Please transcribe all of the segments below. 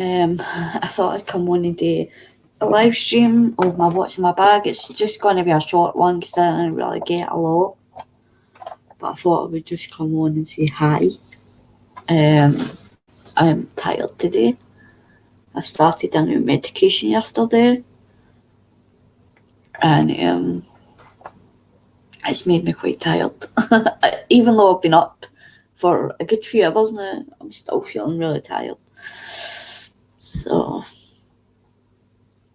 I thought I'd come on and do a live stream of my what's in my bag. It's just going to be a short one because I didn't really get a lot. But I thought I would just come on and say hi. I'm tired today. I started a new medication yesterday. And it's made me quite tired. Even though I've been up for a good few hours now, I'm still feeling really tired. So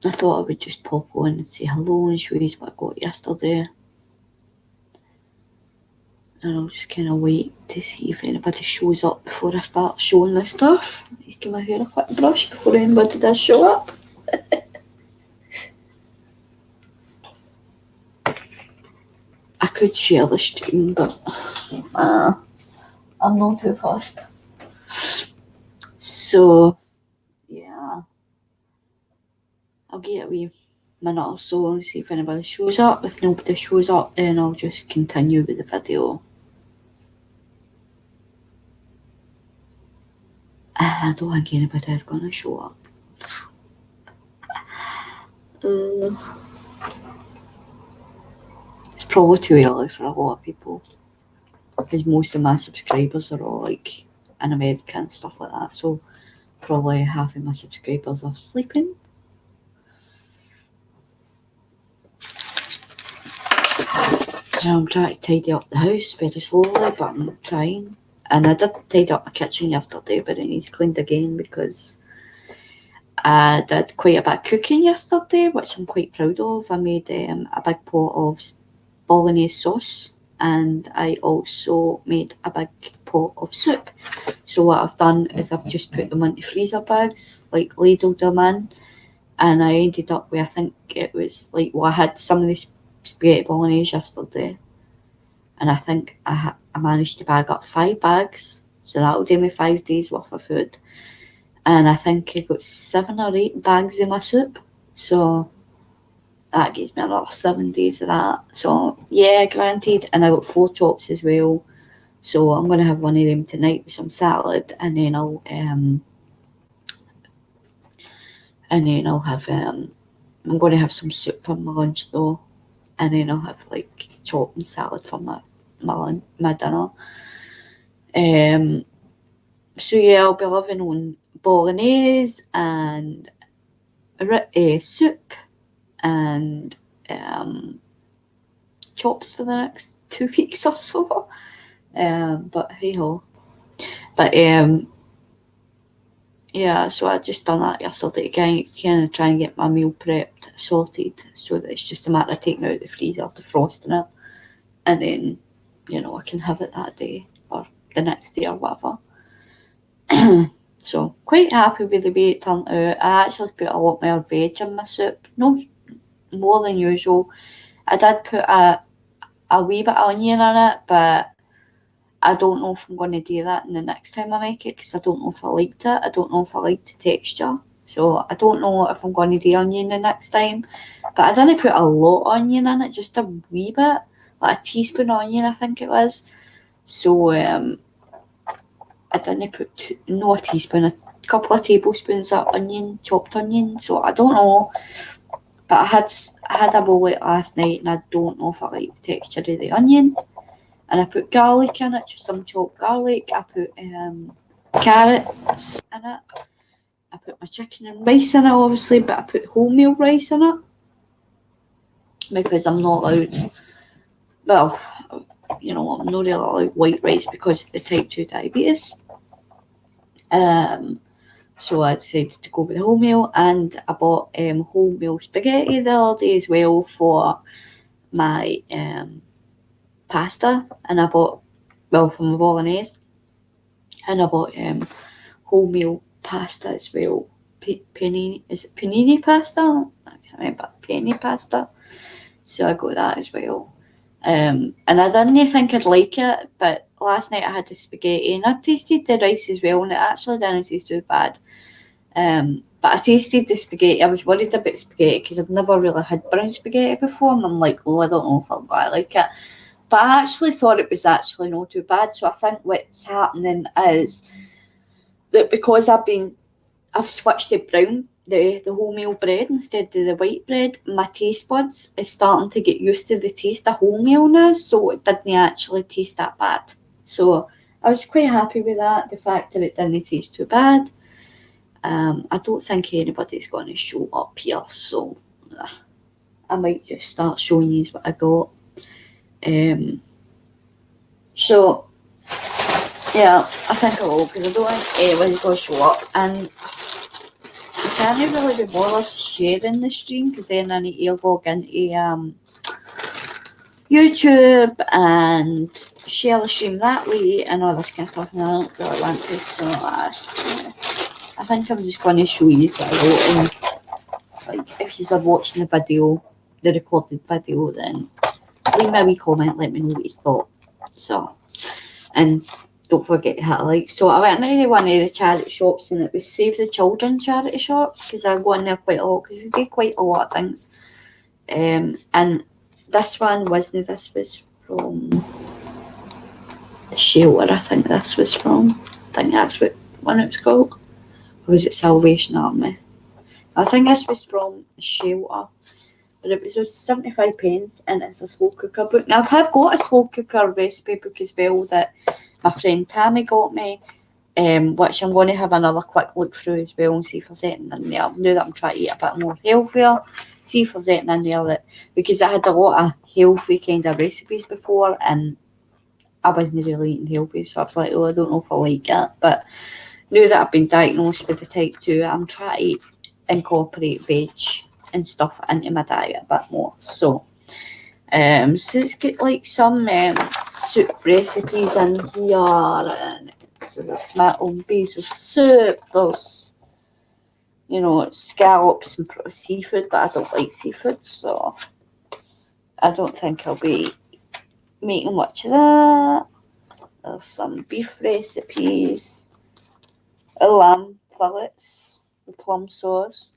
I thought I would just pop on and say hello and show you what I got yesterday. And I'll just kind of wait to see if anybody shows up before I start showing the stuff. Just give my hair a quick brush before anybody does show up. I could share the stream, but I'm not too fast. So, yeah. I'll get a wee minute or so and see if anybody shows up. If nobody shows up, then I'll just continue with the video. I don't think anybody is going to show up. It's probably too early for a lot of people because most of my subscribers are all like in America and stuff like that, so probably half of my subscribers are sleeping. So I'm trying to tidy up the house very slowly, but I'm trying. And I did tidy up my kitchen yesterday, but it needs cleaned again because I did quite a bit of cooking yesterday, which I'm quite proud of. I made a big pot of bolognese sauce, and I also made a big pot of soup. So what I've done is I've just put them into freezer bags, like ladled them in, and I ended up with, I think it was like, well, I had some of this spaghetti bolognese yesterday, and I think I managed to bag up 5 bags, so that'll do me 5 days worth of food. And I think I got 7 or 8 bags of my soup, so that gives me another 7 days of that. So yeah, granted. And I got 4 chops as well, so I'm going to have one of them tonight with some salad, and then I'll have I'm going to have some soup for my lunch though, and then I'll have like chop and salad for my dinner. So yeah, I'll be living on bolognese and soup and chops for the next 2 weeks or so. But hey ho. But yeah, so I just done that yesterday to kind of try and get my meal prepped, sorted, so that it's just a matter of taking out the freezer, defrosting it, and then, I can have it that day or the next day or whatever. So quite happy with the way it turned out. I actually put a lot more veg in my soup, no more than usual. I did put a wee bit of onion in it, but I don't know if I'm going to do that in the next time I make it, because I don't know if I liked it. I don't know if I liked the texture. So I don't know if I'm going to do onion the next time. But I didn't put a lot of onion in it, just a wee bit. Like a teaspoon of onion, I think it was. So I didn't put a teaspoon, a couple of tablespoons of onion, chopped onion. So I don't know. But I had a bowl it last night, and I don't know if I like the texture of the onion. And I put garlic in it, just some chopped garlic. I put carrots in it. I put my chicken and rice in it, obviously, but I put wholemeal rice in it because I'm not allowed. Well, I'm not really allowed white rice because of the type 2 diabetes. So I decided to go with wholemeal, and I bought wholemeal spaghetti the other day as well for my pasta, and I bought, for my bolognese, and I bought wholemeal pasta as well. Panini, is it panini pasta? I can't remember. Panini pasta. So I got that as well. And I didn't think I'd like it, but last night I had the spaghetti and I tasted the rice as well, and it actually didn't taste too bad. But I tasted the spaghetti. I was worried about spaghetti because I've never really had brown spaghetti before, and I'm like, I don't know if I like it. But I actually thought it was actually not too bad. So I think what's happening is that because I've been I've switched to brown, the wholemeal bread instead of the white bread. My taste buds is starting to get used to the taste of wholemeal now, so it didn't actually taste that bad. So I was quite happy with that, the fact that it didn't taste too bad. I don't think anybody's going to show up here, so I might just start showing you what I got. So yeah, I think I will, because I don't think anybody's going to show up, and I can't really be bothered sharing the stream, because then I need to log into YouTube and share the stream that way and all this kind of stuff, and I don't really want to, so I think I'm just going to show you what I wrote, and like, if you're watching the video, the recorded video, then leave me a wee comment, let me know what you thought. So, and don't forget to hit a like. So I went into one of the charity shops, and it was Save the Children charity shop, because I go in there quite a lot, because they do quite a lot of things. And this one wasn't, this was from the shelter, I think this was from. I think that's what one it was called. Or was it Salvation Army? I think this was from the shelter. But it was 75 pence, and it's a slow cooker book. Now, I have got a slow cooker recipe book as well that my friend Tammy got me, which I'm going to have another quick look through as well and see if there's anything in there. Now that I'm trying to eat a bit more healthier, see if there's anything in there that, because I had a lot of healthy kind of recipes before, and I wasn't really eating healthy, so I was like, oh, I don't know if I like it. But now that I've been diagnosed with the type 2, I'm trying to incorporate veg and stuff into my diet a bit more. So it's got like some soup recipes in here, and so there's tomato and basil soup, there's, you know, scallops and seafood, but I don't like seafood, so I don't think I'll be making much of that. There's some beef recipes, lamb fillets with plum sauce,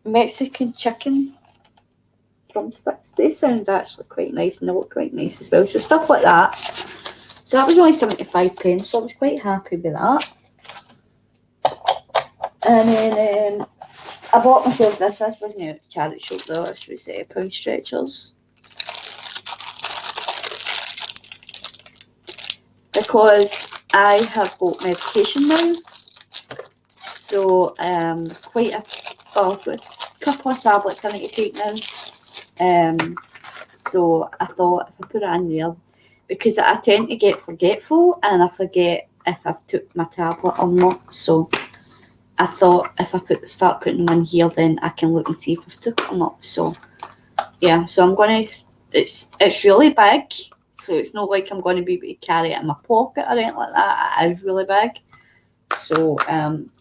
Mexican chicken drumsticks. They sound actually quite nice, and they look quite nice as well. So stuff like that. So that was only 75 pence, so I was quite happy with that. And then I bought myself this. This wasn't a charity shop though. This was pound stretchers, because I have got medication now. So quite a couple of tablets I need to take now. So I thought if I put it in there, because I tend to get forgetful and I forget if I've took my tablet or not. So I thought if I start putting them in here, then I can look and see if I've took it or not. So yeah, so I'm gonna. It's really big, so it's not like I'm going to be able to carry it in my pocket or anything like that. It is really big. So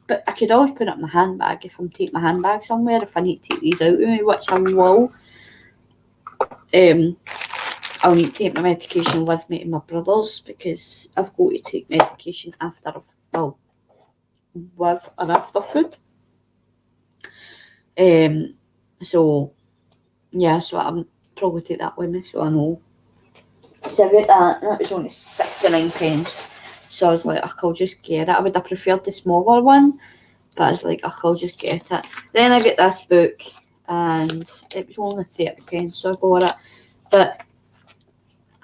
but I could always put it in my handbag if I'm taking my handbag somewhere, if I need to take these out with me, which I will. I'll need to take my medication with me to my brother's, because I've got to take medication after, well, with or after food. So yeah, so I'm probably take that with me, so I know. So I got that, and that was only 69 pence. So I was like, I'll just get it. I would have preferred the smaller one, but I was like, I'll just get it. Then I get this book, and it was only 30 pence, so I bought it. But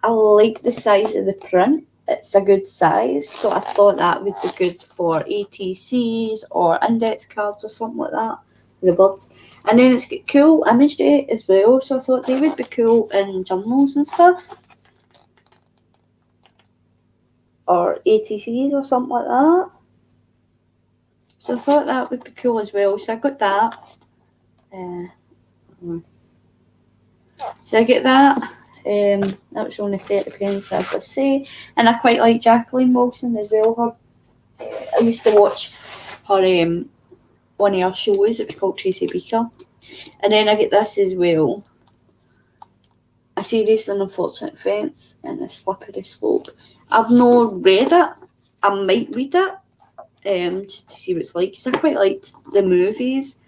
I like the size of the print. It's a good size, so I thought that would be good for ATCs or index cards or something like that, the birds. And then it's got cool imagery as well, so I thought they would be cool in journals and stuff, or ATCs or something like that. So I thought that would be cool as well, so I got that. So I get that. That was only 30 pence, as I say. And I quite like Jacqueline Wilson as well. I used to watch her one of her shows. It was called Tracy Beaker. And then I get this as well. A Serious and Unfortunate Events and A Slippery Slope. I've not read it. I might read it, just to see what it's like, because I quite liked the movies.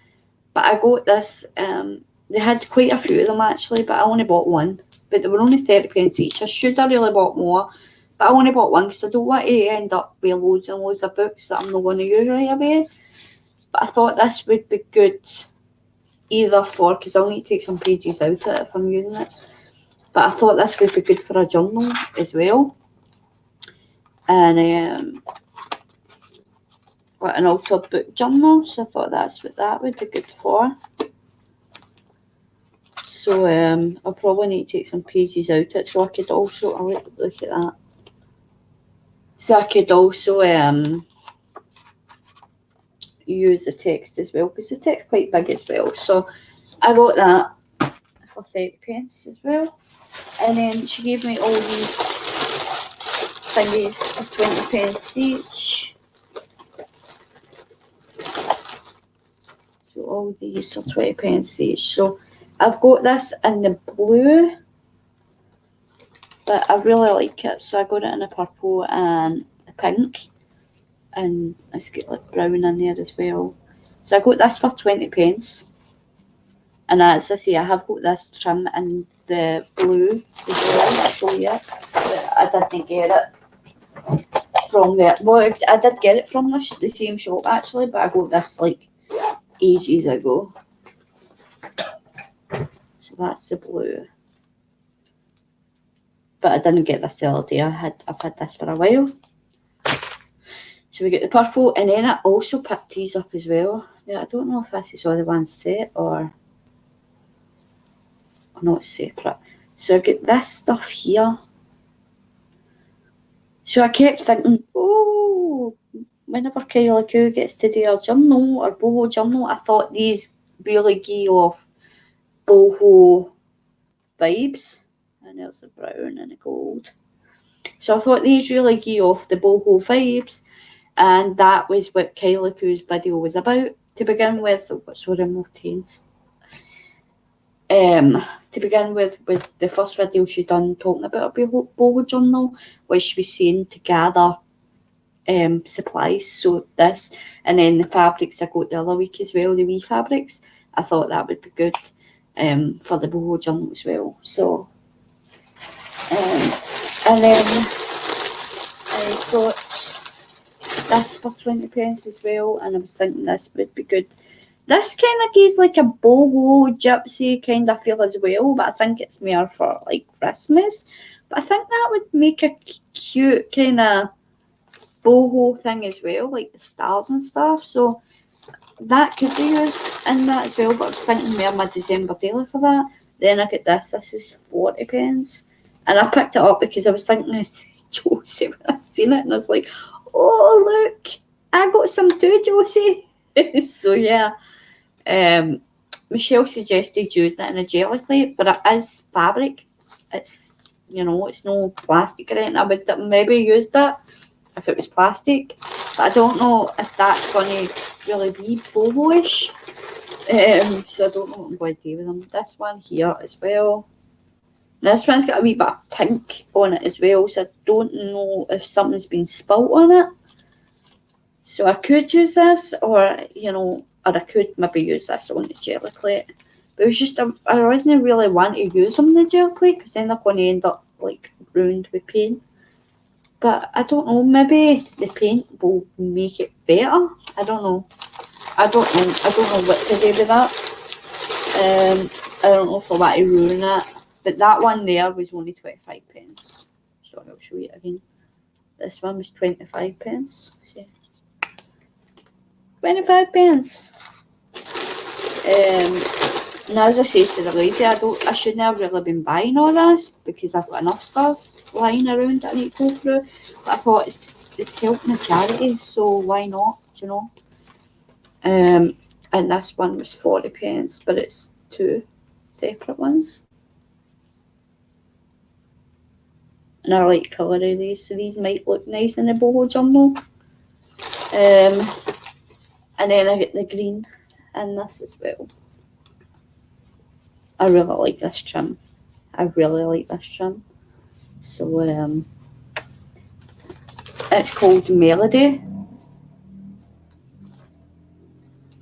But I got this. They had quite a few of them actually, but I only bought one. But they were only 30 pence each. I should have really bought more, But I only bought one because I don't want to end up with loads and loads of books that I'm not going to use right away. But I thought this would be good either for, because I'll need to take some pages out of it if I'm using it. But I thought this would be good for a journal as well. And an altered book journal, so I thought that's what that would be good for. So I'll probably need to take some pages out of it, so I could also, I'll look at that. So I could also use the text as well, because the text's quite big as well. So I got that for 30p as well. And then she gave me all these thingies for 20p each. So all these for 20p each. So I've got this in the blue, but I really like it, so I got it in the purple and the pink, and it's got like brown in there as well. So I got this for 20p, and as I say, I have got this trim in the blue as well. I'll show you, but I didn't get it from there. Well, I did get it from the same shop actually, but I got this like ages ago. So that's the blue. But I didn't get this the other day. I've had this for a while. So we get the purple, and then I also picked these up as well. Yeah, I don't know if this is all the one set or not separate. So I get this stuff here. So I kept thinking, oh, whenever Kylie Coo gets to do a journal or boho journal, I thought these really gave off boho vibes. And there's the brown and the gold. So I thought these really gave off the boho vibes, and that was what Kylie Coo's video was about to begin with. Sorry, more tense. To begin with was the first video she done talking about a boho journal, where she was saying to gather supplies. So this, and then the fabrics I got the other week as well, the wee fabrics. I thought that would be good for the boho journal as well. So and then I got this for 20p as well, and I was thinking this would be good. This kind of gives like a boho gypsy kind of feel as well, but I think it's more for like Christmas. But I think that would make a cute kind of boho thing as well, like the stars and stuff. So that could be used in that as well, but I was thinking more my December daily for that. Then I got this. This was 40p. And I picked it up because I was thinking of Josie when I seen it, and I was like, oh, look, I got some too, Josie. So yeah, Michelle suggested using it in a jelly plate, but it is fabric. It's, it's no plastic or anything. I would maybe use that if it was plastic, but I don't know if that's going to really be boho-ish. So I don't know what I'm going to do with them. This one here as well. This one's got a wee bit of pink on it as well, so I don't know if something's been spilt on it. So I could use this, or I could maybe use this on the jelly plate. But it was just, I wasn't really wanting to use them on the jelly plate, because then they're going to end up like ruined with paint. But I don't know, maybe the paint will make it better. I don't know. I don't know what to do with that. I don't know if I want to ruin it. But that one there was only 25p. Sorry, I'll show you it again. This one was 25p. See? 25p. And as I said to the lady, I shouldn't have really been buying all this, because I've got enough stuff lying around that I need to go through. But I thought it's helping a charity, so why not? And this one was 40p, but it's two separate ones. And I like colour of these, so these might look nice in the boho journal. And then I get the green in this as well. I really like this trim. So it's called Melody.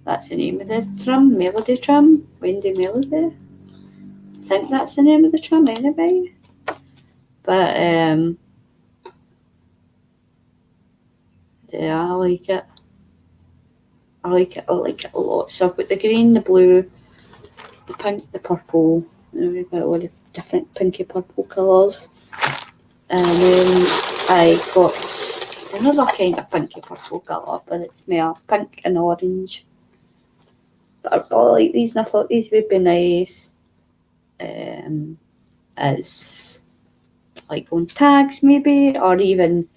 That's the name of the trim, Melody trim, Wendy Melody. I think that's the name of the trim anyway. But Yeah, I like it. I like it a lot. So I've got the green, the blue, the pink, the purple, and we've got all the different pinky purple colours. And then I got another kind of pinky purple colour, but it's more pink and orange. But I really like these, and I thought these would be nice as like on tags maybe, or even,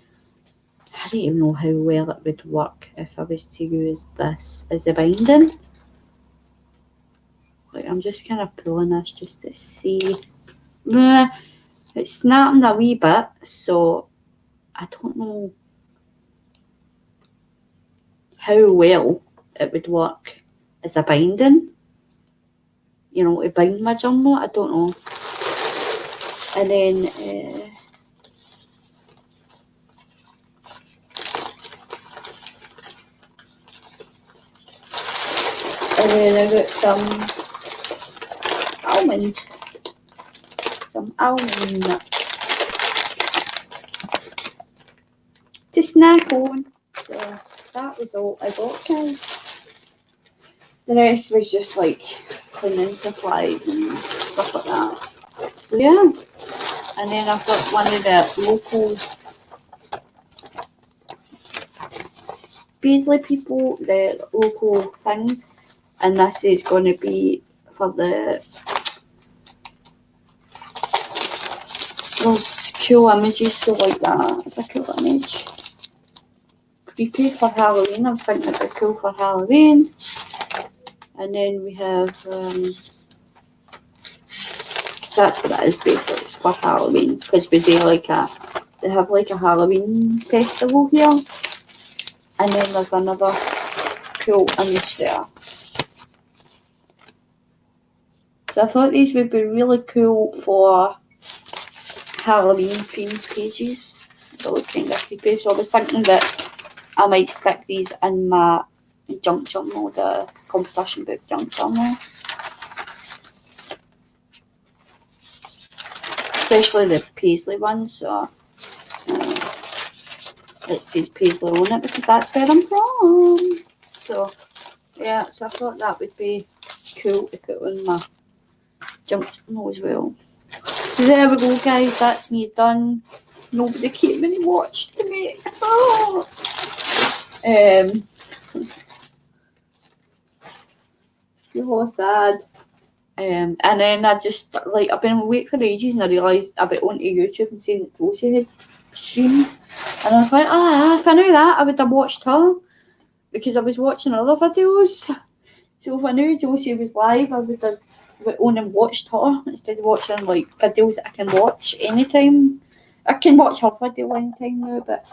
I don't even know how well it would work if I was to use this as a binding. Like, I'm just kind of pulling this just to see. It's snapping a wee bit, so I don't know how well it would work as a binding. You know, to bind my journal, I don't know. And then I got some almonds. Some almond nuts to snack on. So that was all I got, guys. The rest was just like cleaning supplies and stuff like that. So yeah. And then I've got one of the local Paisley people, the local things. And this is going to be for the... Those cool images, so like that. It's a cool image. Creepy for Halloween. I was thinking it'd be cool for Halloween. And then we have, so that's what it is basically, it's for Halloween, because we do they have like a Halloween festival here. And then there's another cool image there. So I thought these would be really cool for Halloween themed pages. They look kind of creepy, so I was thinking that I might stick these in my junk journal, the composition book junk journal. Especially the Paisley one, so it says Paisley on it because that's where I'm from. So yeah, so I thought that would be cool to put on my junk journal as well. So there we go, guys, that's me done. Nobody came and watched me. Oh. So sad. And then I just, like, I've been awake for ages and I realised I went onto YouTube and seen that Rosie had streamed. And I was like, if I knew that, I would have watched her. Because I was watching other videos. So if I knew Josie was live, I would have went on and watched her instead of watching, like, videos that I can watch anytime. I can watch her video anytime now, but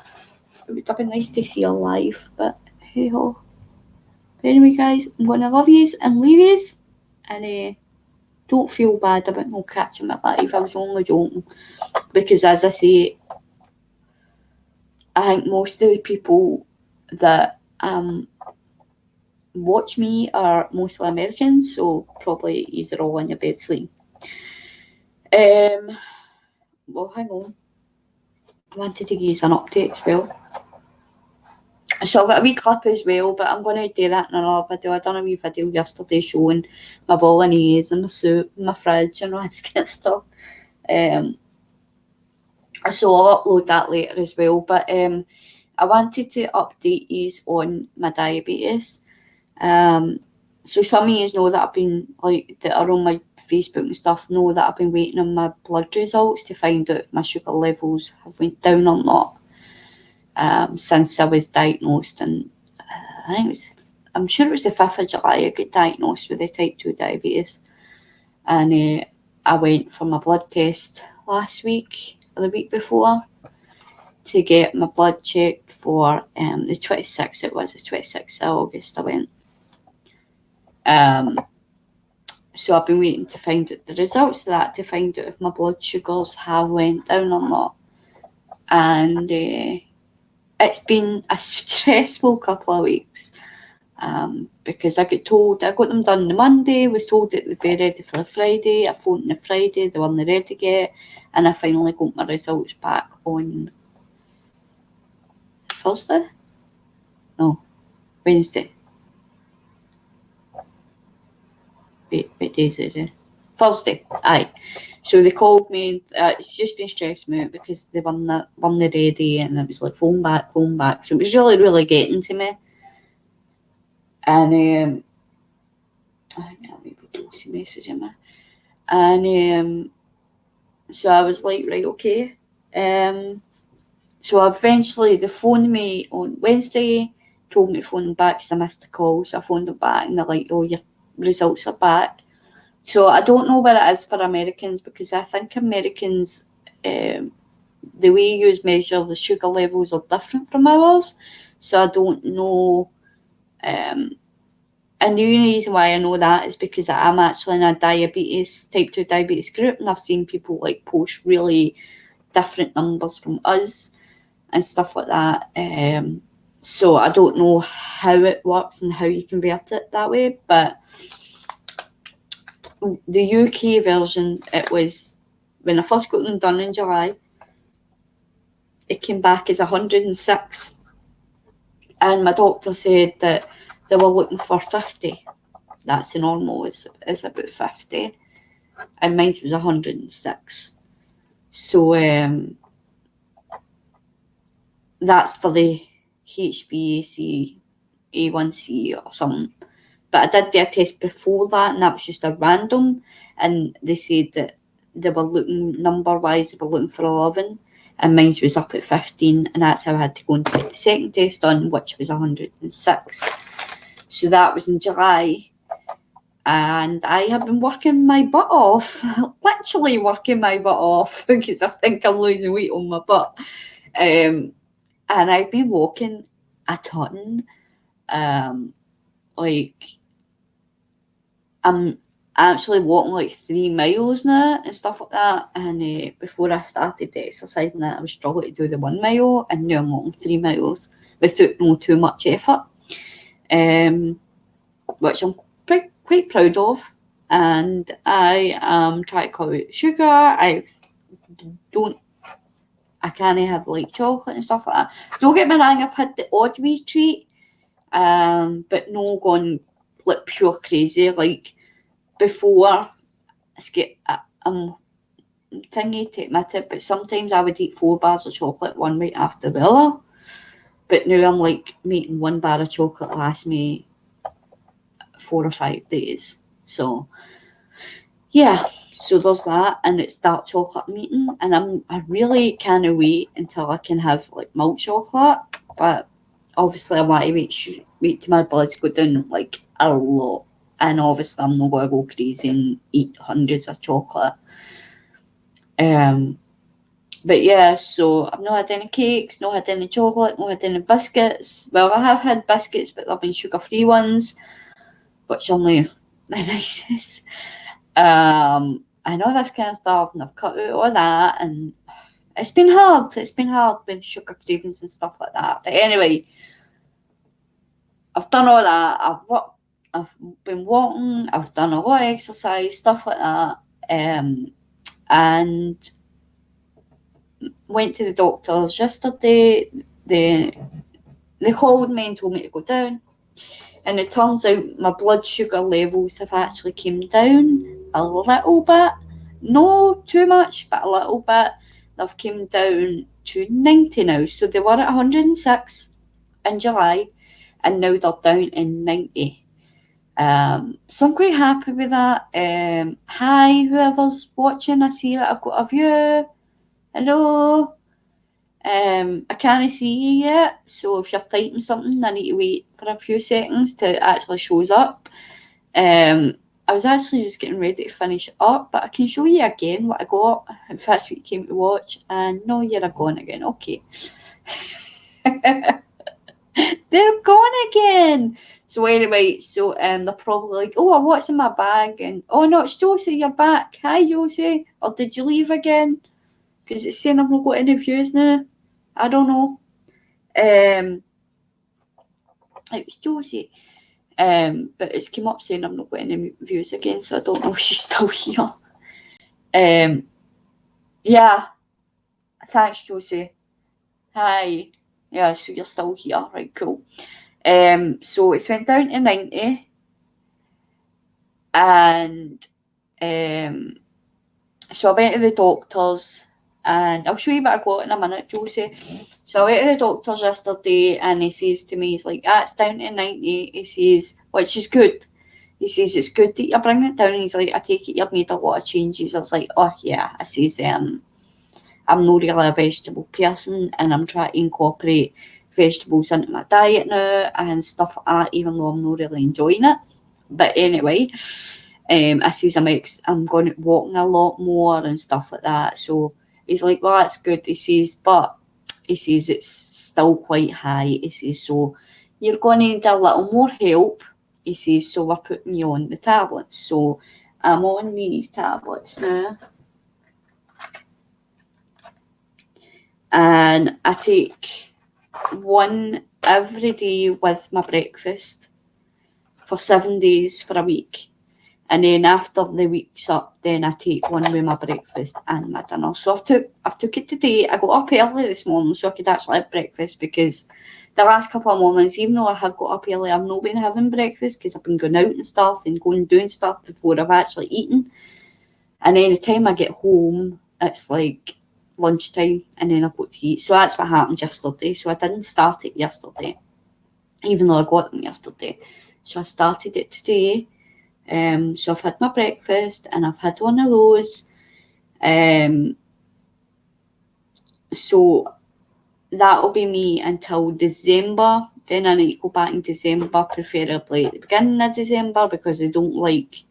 it would have been nice to see her live. But hey-ho. Anyway, guys, I'm going to love yous and leave yous. And don't feel bad about not catching my live. I was only joking. Because as I say, I think most of the people that watch me are mostly Americans, so probably you're all in your bed sleep. Well, hang on. I wanted to give you an update as well. So I've got a wee clip as well, but I'm going to do that in another video. I done a wee video yesterday showing my bolognese and my soup and my fridge and all this kind of stuff. So I'll upload that later as well. But I wanted to update you on my diabetes. So some of you know that I've been, like, that are on my Facebook and stuff, know that I've been waiting on my blood results to find out if my sugar levels have went down or not. Since I was diagnosed, and I'm sure it was the 5th of July I got diagnosed with the type 2 diabetes. And I went for my blood test last week, or the week before, to get my blood checked for the 26th, it was the 26th of August I went. So I've been waiting to find out the results of that, to find out if my blood sugars have went down or not. And it's been a stressful couple of weeks, because I got them done on the Monday, was told that they'd be ready for the Friday. I phoned on the Friday, they weren't ready yet, and I finally got my results back on Thursday. No, Wednesday. Wait, what day is it? Thursday. Aye. So they called me. It's just been stressing me out because they won the ready, and it was like phone back. So it was really getting to me. And I think that maybe Josie messaging me. And so I was like, right, okay. So eventually they phoned me on Wednesday, told me to phone them back because I missed the call. So I phoned them back and they're like, oh, your results are back. So I don't know what it is for Americans, because I think Americans, the way you measure the sugar levels are different from ours. So I don't know. And the only reason why I know that is because I'm actually in a type 2 diabetes group, and I've seen people like post really different numbers from us and stuff like that. So I don't know how it works and how you convert it that way, but the UK version, it was when I first got them done in July, it came back as 106, and my doctor said that they were looking for 50. That's the normal, is about 50, and mine was 106. So that's for the HbA1c A1C or something. But I did do a test before that, and that was just a random, and they said that they were looking, number-wise, they were looking for 11, and mine was up at 15, and that's how I had to go and get the second test done, which was 106. So that was in July, and I have been working my butt off, literally working my butt off, because I think I'm losing weight on my butt. And I've been walking a ton. Like, I'm actually walking like 3 miles now and stuff like that. And before I started exercising, I was struggling to do the 1 mile, and now I'm walking 3 miles without no too much effort, which I'm quite proud of. And I am trying to cut out sugar. I can't have like chocolate and stuff like that. Don't get me wrong, I've had the odd wee treat, but no gone like pure crazy. Like before, I'm thingy to admit it, but sometimes I would eat 4 bars of chocolate one right after the other. But now I'm like making 1 bar of chocolate last me 4 or 5 days. So yeah, so there's that, and it's dark chocolate I'm eating, and I really can't wait until I can have like milk chocolate. But obviously I want to wait till my blood go down like a lot, and obviously I'm not going to go crazy and eat hundreds of chocolate. But yeah, so I've not had any cakes, not had any chocolate, not had any biscuits. Well, I have had biscuits, but they've been sugar-free ones, which are only the nicest. I know this kind of stuff, and I've cut out all that, and it's been hard. It's been hard with sugar cravings and stuff like that. But anyway, I've done all that. I've been walking. I've done a lot of exercise, stuff like that. And went to the doctors yesterday. They called me and told me to go down. And it turns out my blood sugar levels have actually came down a little bit. No too much, but a little bit. They've came down to 90 now. So they were at 106 in July, and now they're down in 90. So I'm quite happy with that. Hi, whoever's watching. I see that I've got a view. Hello. I can't see you yet, so if you're typing something, I need to wait for a few seconds till it actually shows up. I was actually just getting ready to finish up, but I can show you again what I got if that's what you came to watch. And no, you're gone again. Okay. They're gone again. So anyway, so they're probably like, oh, what's in my bag? And oh no, it's Josie, you're back. Hi Josie. Or did you leave again? Because it's saying I've not got any views now. I don't know. It was Josie. But it's came up saying I've not got any views again, so I don't know if she's still here. Yeah. Thanks, Josie. Hi. Yeah, so you're still here. Right, cool. So it's went down to 90, and so I went to the doctors, and I'll show you what I got in a minute, Josie. So I went to the doctors yesterday, and he says to me, he's like, it's down to 90. He says, which is good. He says, it's good that you're bringing it down. He's like, I take it you've made a lot of changes. I was like, oh yeah. I says, I'm not really a vegetable person, and I'm trying to incorporate vegetables into my diet now and stuff like that, even though I'm not really enjoying it. But anyway, I says I'm going to walking a lot more and stuff like that. So he's like, well, that's good. He says, but he says it's still quite high. He says, so you're going to need a little more help. He says, so we're putting you on the tablets. So I'm on these tablets now. And I take one every day with my breakfast for 7 days for a week. And then after the week's up, then I take one with my breakfast and my dinner. So I've took it today. I got up early this morning so I could actually have breakfast, because the last couple of mornings, even though I have got up early, I've not been having breakfast because I've been going out and stuff and going and doing stuff before I've actually eaten. And then the time I get home, it's like lunchtime, and then I've got to eat. So that's what happened yesterday. So I didn't start it yesterday, even though I got them yesterday. So I started it today. So I've had my breakfast and I've had one of those. So that'll be me until December. Then I need to go back in December, preferably at the beginning of December, because I don't like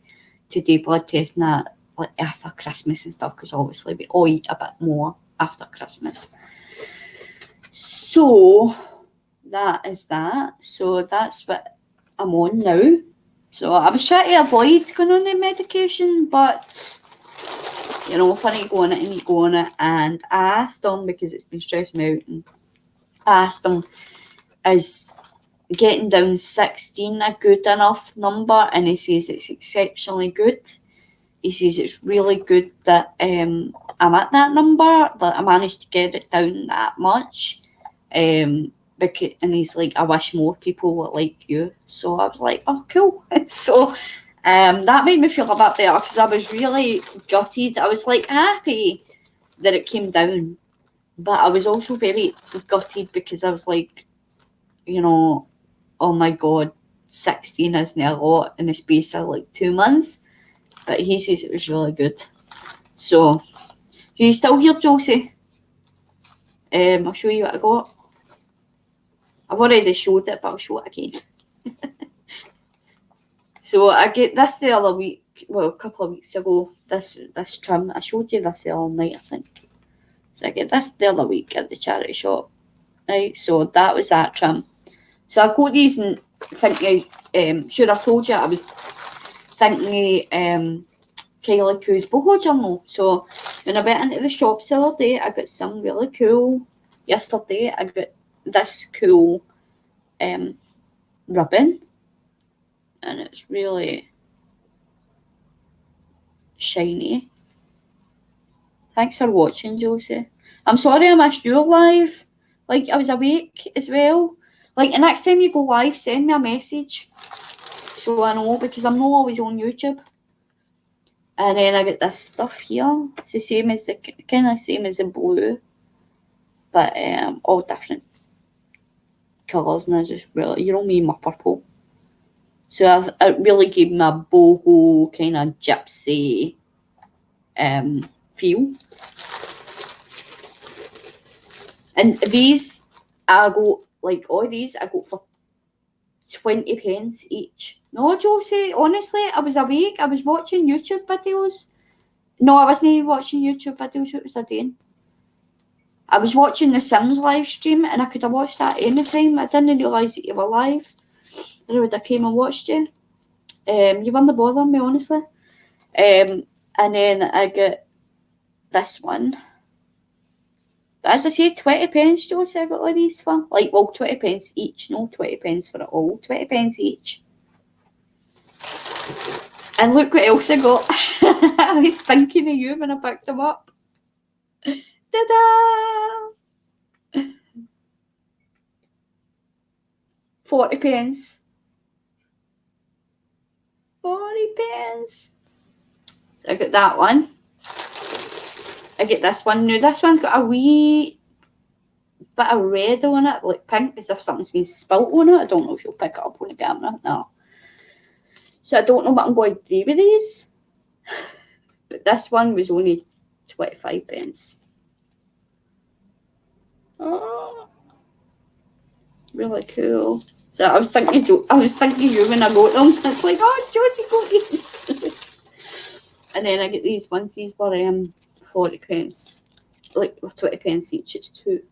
to do blood testing that like after Christmas and stuff, because obviously we all eat a bit more after Christmas. So that is that. So that's what I'm on now. So I was trying to avoid going on the medication, but you know, if I need to go on it, I need to go on it. And I asked him, because it's been stressing me out, and I asked him, is getting down 16 a good enough number? And he says it's exceptionally good. He says it's really good that I'm at that number, that I managed to get it down that much. Because, and he's like, I wish more people were like you. So I was like, oh, cool. So that made me feel a bit better, because I was really gutted. I was like happy that it came down, but I was also very gutted because I was like, you know, oh my God, 16 isn't a lot in the space of like 2 months. But he says it was really good. So, are you still here, Josie? I'll show you what I got. I've already showed it, but I'll show it again. So I get this the other week, well, a couple of weeks ago, this trim. I showed you this the other night, I think. So I get this the other week at the charity shop. Right, so that was that trim. So I got these and thinking, sure I told you I was thinking Kylie Coo's boho journal. So when I went into the shops the other day, I got some really cool. Yesterday I got this cool ribbon, and it's really shiny. Thanks for watching, Josie. I'm sorry I missed your live. Like, I was awake as well. Like, the next time you go live, send me a message so I know, because I'm not always on YouTube. And then I get this stuff here. It's the same as the kind of same as the blue, but all different colours, and I just really, you know me, my purple. So it really gave me a boho kind of gypsy feel. And these I got, like all these I got for 20 pence each. No, Josie, honestly, I was awake. I was watching YouTube videos. No, I wasn't watching YouTube videos. What was I doing? I was watching the Sims live stream, and I could have watched that anytime. I didn't realise that you were live. I would have came and watched you. You weren't bothering me, honestly. And then I got this one. But as I say, 20 pence, Josie, I got all these for. Like, well, 20 pence each. No, 20 pence for it all. 20 pence each. And look what else I got. I was thinking of you when I picked them up. Ta-da! 40 pence. 40 pence. So I got that one. I get this one. Now this one's got a wee bit of red on it, like pink, as if something's been spilt on it. I don't know if you'll pick it up on the camera. No. So I don't know what I'm going to do with these. But this one was only 25 pence. Oh, really cool. So I was thinking you when I got them. It's like, oh, Josie got these. And then I get these ones. These were 40 pence, like 20 pence each. It's two.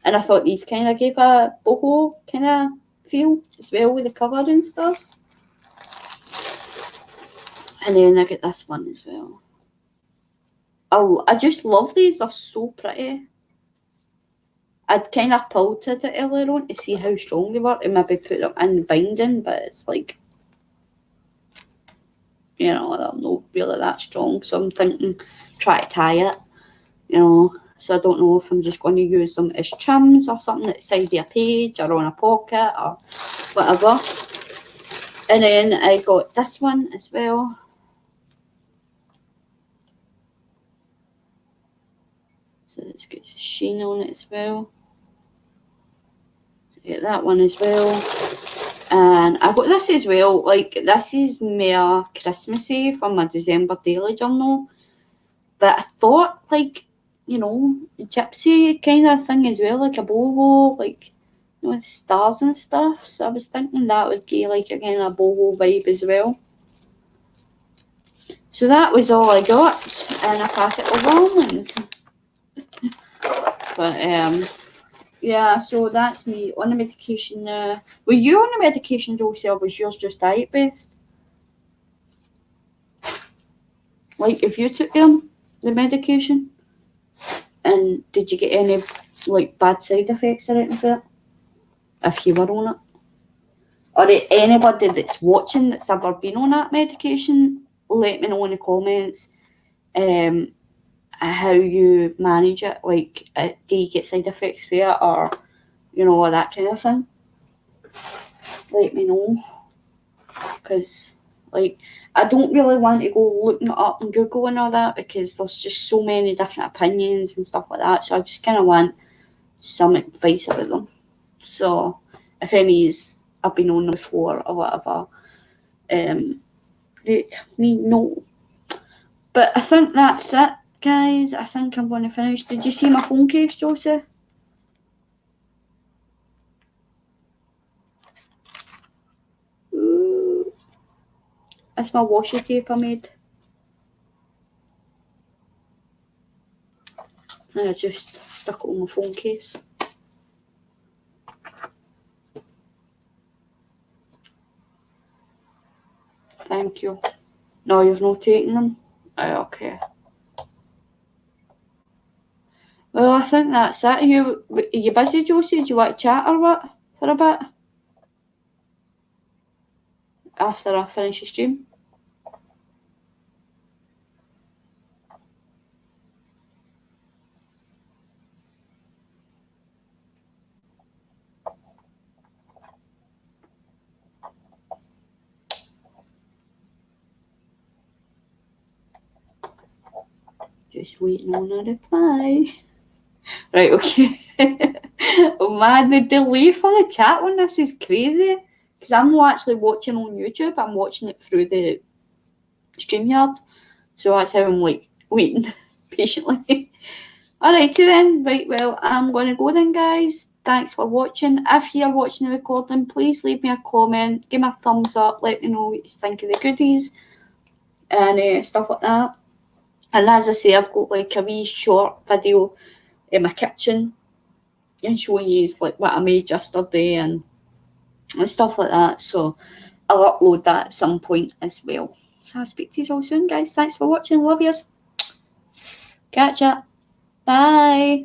And I thought these kind of gave a boho kind of feel as well with the colour and stuff. And then I get this one as well. I just love these. They're so pretty. I'd kind of pulled it earlier on to see how strong they were and maybe put them in binding, but it's like, you know, they're not really that strong. So I'm thinking, try to tie it, you know. So I don't know if I'm just going to use them as trims or something at the side of a page or on a pocket or whatever. And then I got this one as well. So it's got sheen on it as well. So I get that one as well. And I got this as well. Like, this is more Christmassy for my December daily journal. But I thought, like, you know, gypsy kind of thing as well, like a boho, like, you know, with stars and stuff. So I was thinking that would be like, again, a boho vibe as well. So that was all I got in a packet of almonds. But yeah, so that's me on the medication now. Were you on the medication, Josie, or was yours just diet based? Like, if you took the medication, and did you get any like bad side effects or anything of it? If you were on it, or anybody that's watching that's ever been on that medication, let me know in the comments how you manage it. Like, do you get side effects for it, or you know, that kind of thing? Let me know, because like, I don't really want to go looking it up on Google and all that, because there's just so many different opinions and stuff like that. So I just kind of want some advice about them. So if any's I've been on them before or whatever, let me know. But I think that's it, guys. I think I'm going to finish. Did you see my phone case, Josie? Ooh. That's my washi tape I made. And I just stuck it on my phone case. Thank you. No, you've not taken them? Oh, okay. Well, I think that's it. Are you busy, Josie? Do you want to chat or what for a bit? After I finish the stream? Just waiting on a reply. Right, okay. Oh man, the delay for the chat on this is crazy. Because I'm not actually watching on YouTube, I'm watching it through the StreamYard. So that's how I'm like waiting patiently. Alrighty then, right, well, I'm going to go then, guys. Thanks for watching. If you're watching the recording, please leave me a comment, give me a thumbs up, let me know what you think of the goodies and stuff like that. And as I say, I've got like a wee short video in my kitchen and showing you like what I made yesterday and stuff like that. So I'll upload that at some point as well. So I'll speak to you all soon, guys. Thanks for watching. Love yous. Catch ya. Bye.